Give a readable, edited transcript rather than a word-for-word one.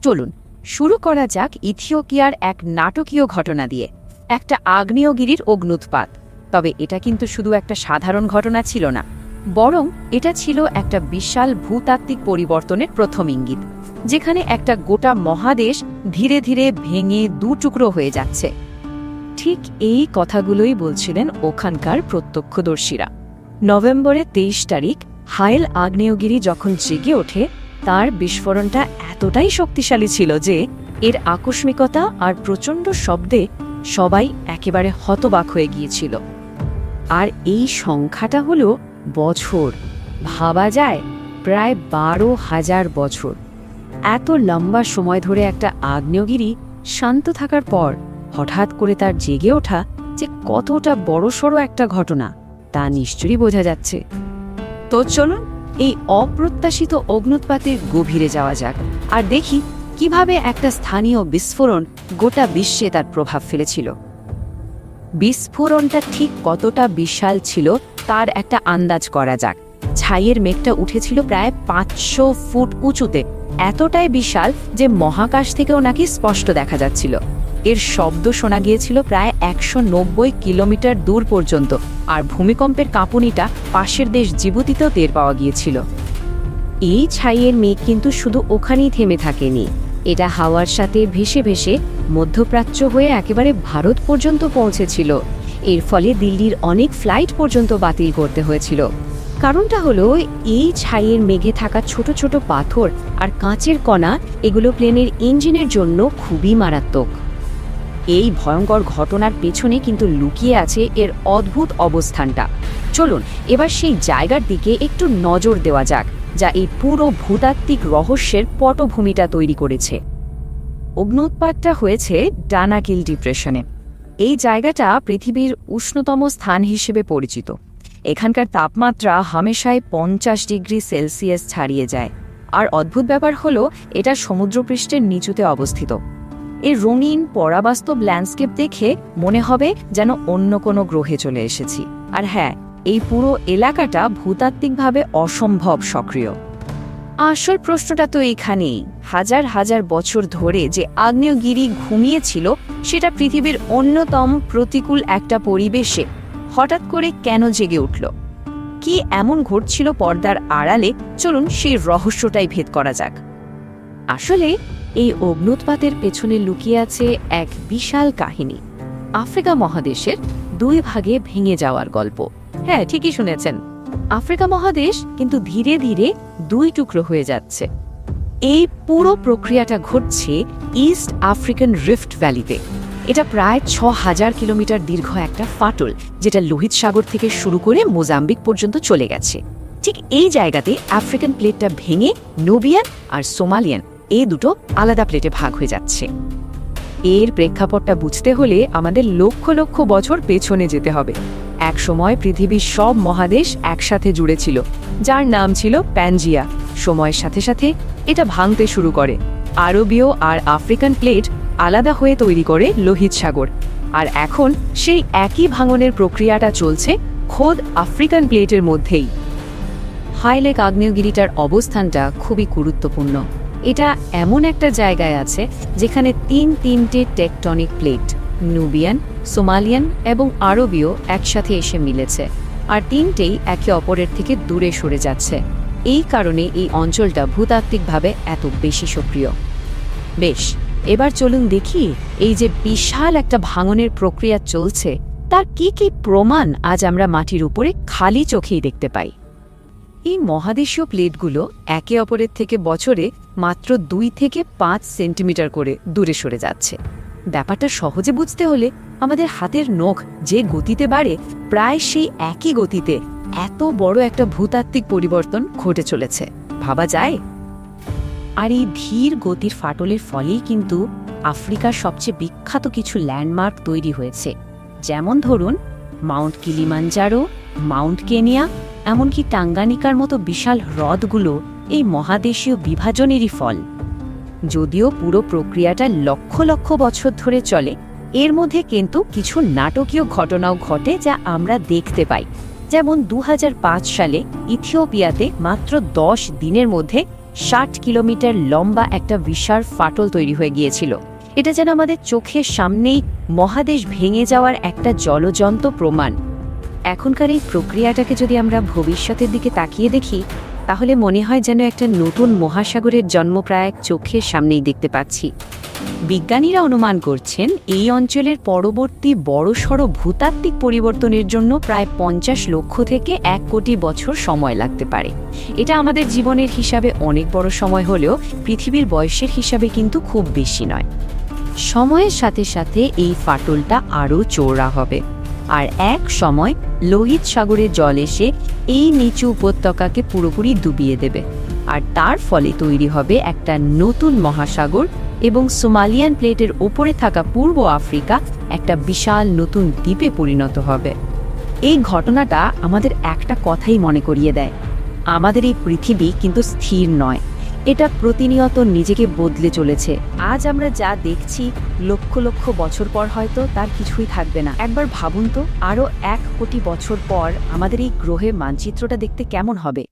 চলুন শুরু করা যাক ইথিওপিয়ার এক নাটকীয় ঘটনা দিয়ে, একটা আগ্নেয়গিরির অগ্ন্যুৎপাত। তবে এটা কিন্তু শুধু একটা সাধারণ ঘটনা ছিল না, বরং এটা ছিল একটা বিশাল ভূতাত্ত্বিক পরিবর্তনের প্রথম ইঙ্গিত, যেখানে একটা গোটা মহাদেশ ধীরে ধীরে ভেঙে দুটুকরো হয়ে যাচ্ছে। ঠিক এই কথাগুলোই বলছিলেন ওখানকার প্রত্যক্ষদর্শীরা। নভেম্বরের 23 তারিখ হাইল আগ্নেয়গিরি যখন জেগে ওঠে, তার বিস্ফোরণটা এতটাই শক্তিশালী ছিল যে এর আকস্মিকতা আর প্রচণ্ড শব্দে সবাই একেবারে হতবাক হয়ে গিয়েছিল। আর এই সংখ্যাটা হলো বছর। ভাবা যায়, প্রায় 12,000 বছর। এত লম্বা সময় ধরে একটা আগ্নেয়গিরি শান্ত থাকার পর হঠাৎ করে তার জেগে ওঠা যে কতটা বড়সড় একটা ঘটনা, তা নিশ্চয়ই বোঝা যাচ্ছে। তো চলুন এই অপ্রত্যাশিত অগ্ন্যুৎপাতের গভীরে যাওয়া যাক আর দেখি কিভাবে একটা স্থানীয় বিস্ফোরণ গোটা বিশ্বে তার প্রভাব ফেলেছিল। বিস্ফোরণটা ঠিক কতটা বিশাল ছিল তার একটা আন্দাজ করা যাক। ছাইয়ের মেঘটা উঠেছিল প্রায় 500 ফুট উঁচুতে, এতটাই বিশাল যে মহাকাশ থেকেও নাকি স্পষ্ট দেখা যাচ্ছিল। এর শব্দ শোনা গিয়েছিল প্রায় 190 কিলোমিটার দূর পর্যন্ত, আর ভূমিকম্পের কাঁপুনিটা পাশের দেশ জিবুতিতেও টের পাওয়া গিয়েছিল। এই ছাইয়ের মেঘ কিন্তু শুধু ওখানেই থেমে থাকেনি, এটা হাওয়ার সাথে ভেসে ভেসে মধ্যপ্রাচ্য হয়ে একেবারে ভারত পর্যন্ত পৌঁছেছিল। এর ফলে দিল্লির অনেক ফ্লাইট পর্যন্ত বাতিল করতে হয়েছিল। কারণটা হলো এই ছাইয়ের মেঘে থাকা ছোট ছোট পাথর আর কাঁচের কণা, এগুলো প্লেনের ইঞ্জিনের জন্য খুবই মারাত্মক। এই ভয়ঙ্কর ঘটনার পেছনে কিন্তু লুকিয়ে আছে এর অদ্ভুত অবস্থানটা। চলুন এবার সেই জায়গার দিকে একটু নজর দেওয়া যাক, যা এই পুরো ভূতাত্ত্বিক রহস্যের পটভূমিটা তৈরি করেছে। অগ্ন্যুৎপাতটা হয়েছে ডানাকিল ডিপ্রেশনে। এই জায়গাটা পৃথিবীর উষ্ণতম স্থান হিসেবে পরিচিত। এখানকার তাপমাত্রা হামেশাই 50 ডিগ্রি সেলসিয়াস ছাড়িয়ে যায়। আর অদ্ভুত ব্যাপার হলো, এটা সমুদ্রপৃষ্ঠের নিচুতে অবস্থিত। এই রঙিন পরাবাস্তব ল্যান্ডস্কেপ দেখে মনে হবে যেন অন্য কোনো গ্রহে চলে এসেছি। আর হ্যাঁ, এই পুরো এলাকাটা ভূতাত্ত্বিকভাবে অসম্ভব সক্রিয়। আসল প্রশ্নটা তো এইখানেই, হাজার হাজার বছর ধরে যে আগ্নেয়গিরি ঘুমিয়েছিল, সেটা পৃথিবীর অন্যতম প্রতিকূল একটা পরিবেশে হঠাৎ করে কেন জেগে উঠল? কি এমন ঘটছিল পর্দার আড়ালে? চলুন সেই রহস্যটাই ভেদ করা যাক। আসলে এই অগ্ন্যুৎপাতের পেছনে লুকিয়ে আছে এক বিশাল কাহিনী, আফ্রিকা মহাদেশের 2 ভাগে ভেঙে যাওয়ার গল্প। হ্যাঁ, ঠিকই শুনেছেন, আফ্রিকা মহাদেশ কিন্তু ধীরে ধীরে 2 টুকরো হয়ে যাচ্ছে। এই পুরো প্রক্রিয়াটা ঘটছে ইস্ট আফ্রিকান রিফট ভ্যালিতে। এটা প্রায় 6000 কিলোমিটার দীর্ঘ একটা ফাটল, যেটা লোহিত সাগর থেকে শুরু করে মোজাম্বিক পর্যন্ত চলে গেছে। ঠিক এই জায়গাতে আফ্রিকান প্লেটটা ভেঙে নুবিয়ান আর সোমালিয়ান এই দুটো আলাদা প্লেটে ভাগ হয়ে যাচ্ছে। এর প্রেক্ষাপটটা বুঝতে হলে আমাদের লক্ষ লক্ষ বছর পেছনে যেতে হবে। এক সময় পৃথিবীর সব মহাদেশ একসাথে জুড়ে ছিল, যার নাম ছিল প্যানজিয়া। সময়ের সাথে সাথে এটা ভাঙতে শুরু করে। আরবীয় আর আফ্রিকান প্লেট আলাদা হয়ে তৈরি করে লোহিত সাগর। আর এখন সেই একই ভাঙনের প্রক্রিয়াটা চলছে খোদ আফ্রিকান প্লেটের মধ্যেই। হাইলেক আগ্নেয়গিরিটার অবস্থানটা খুবই গুরুত্বপূর্ণ। এটা এমন একটা জায়গায় আছে যেখানে 3টে টেকটনিক প্লেট, নুবিয়ান, সোমালিয়ান এবং আরবীয় একসাথে এসে মিলেছে, আর 3টেই একে অপরের থেকে দূরে সরে যাচ্ছে। এই কারণে এই অঞ্চলটা ভূতাত্ত্বিকভাবে এত বেশি সক্রিয়। বেশ, এবার চলুন দেখি এই যে বিশাল একটা ভাঙনের প্রক্রিয়া চলছে, তার কি কি প্রমাণ আজ আমরা মাটির উপরে খালি চোখেই দেখতে পাই। এই মহাদেশীয় প্লেটগুলো একে অপরের থেকে বছরে মাত্র 2 থেকে 5 সেন্টিমিটার করে দূরে সরে যাচ্ছে। ব্যাপারটা সহজে বুঝতে হলে আমাদের হাতের নখ যে গতিতে বাড়ে, প্রায় সেই একই গতিতে এত বড় একটা ভূতাত্ত্বিক পরিবর্তন ঘটে চলেছে। ভাবা যায়? আর এই ধীর গতির ফাটলের ফলেই কিন্তু আফ্রিকার সবচেয়ে বিখ্যাত কিছু ল্যান্ডমার্ক তৈরি হয়েছে। যেমন ধরুন মাউন্ট কিলিমাঞ্জারো, মাউন্ট কেনিয়া, এমনকি টাঙ্গানিকার মতো বিশাল হ্রদগুলো এই মহাদেশীয় বিভাজনেরই ফল। যদিও পুরো প্রক্রিয়াটা লক্ষ লক্ষ বছর ধরে চলে, এর মধ্যে কিন্তু কিছু নাটকীয় ঘটনাও ঘটে যা আমরা দেখতে পাই। যেমন 2005 সালে ইথিওপিয়াতে মাত্র 10 দিনের মধ্যে 60 কিলোমিটার লম্বা একটা বিশাল ফাটল তৈরি হয়ে গিয়েছিল। এটা যেন আমাদের চোখের সামনেই মহাদেশ ভেঙে যাওয়ার একটা জ্বলজ্বন্ত প্রমাণ। এখনকার এই প্রক্রিয়াটাকে যদি আমরা ভবিষ্যতের দিকে তাকিয়ে দেখি, তাহলে মনে হয় যেন একটা নতুন মহাসাগরের জন্ম প্রায় চোখের সামনেই দেখতে পাচ্ছি। বিজ্ঞানীরা অনুমান করছেন এই অঞ্চলের পরবর্তী বড়সড় ভূতাত্ত্বিক পরিবর্তনের জন্য প্রায় 50 লক্ষ থেকে 1 কোটি বছর সময় লাগতে পারে। এটা আমাদের জীবনের হিসাবে অনেক বড় সময় হলেও পৃথিবীর বয়সের হিসাবে কিন্তু খুব বেশি নয়। সময়ের সাথে সাথে এই ফাটলটা আরও চওড়া হবে, আর এক সময় লোহিত সাগরের জল এসে এই নিচু উপত্যকাকে পুরোপুরি ডুবিয়ে দেবে, আর তার ফলে তৈরি হবে একটা নতুন মহাসাগর, এবং সোমালিয়ান প্লেটের ওপরে থাকা পূর্ব আফ্রিকা একটা বিশাল নতুন দ্বীপে পরিণত হবে। এই ঘটনাটা আমাদের একটা কথাই মনে করিয়ে দেয়, আমাদের এই পৃথিবী কিন্তু স্থির নয়, এটা প্রতিনিয়ত নিজেকে বদলে চলেছে। আজ আমরা যা দেখছি লক্ষ লক্ষ বছর পর হয়তো তার কিছুই থাকবে না। একবার ভাবুন তো, আরও 1 কোটি বছর পর আমাদের এই গ্রহের মানচিত্রটা দেখতে কেমন হবে।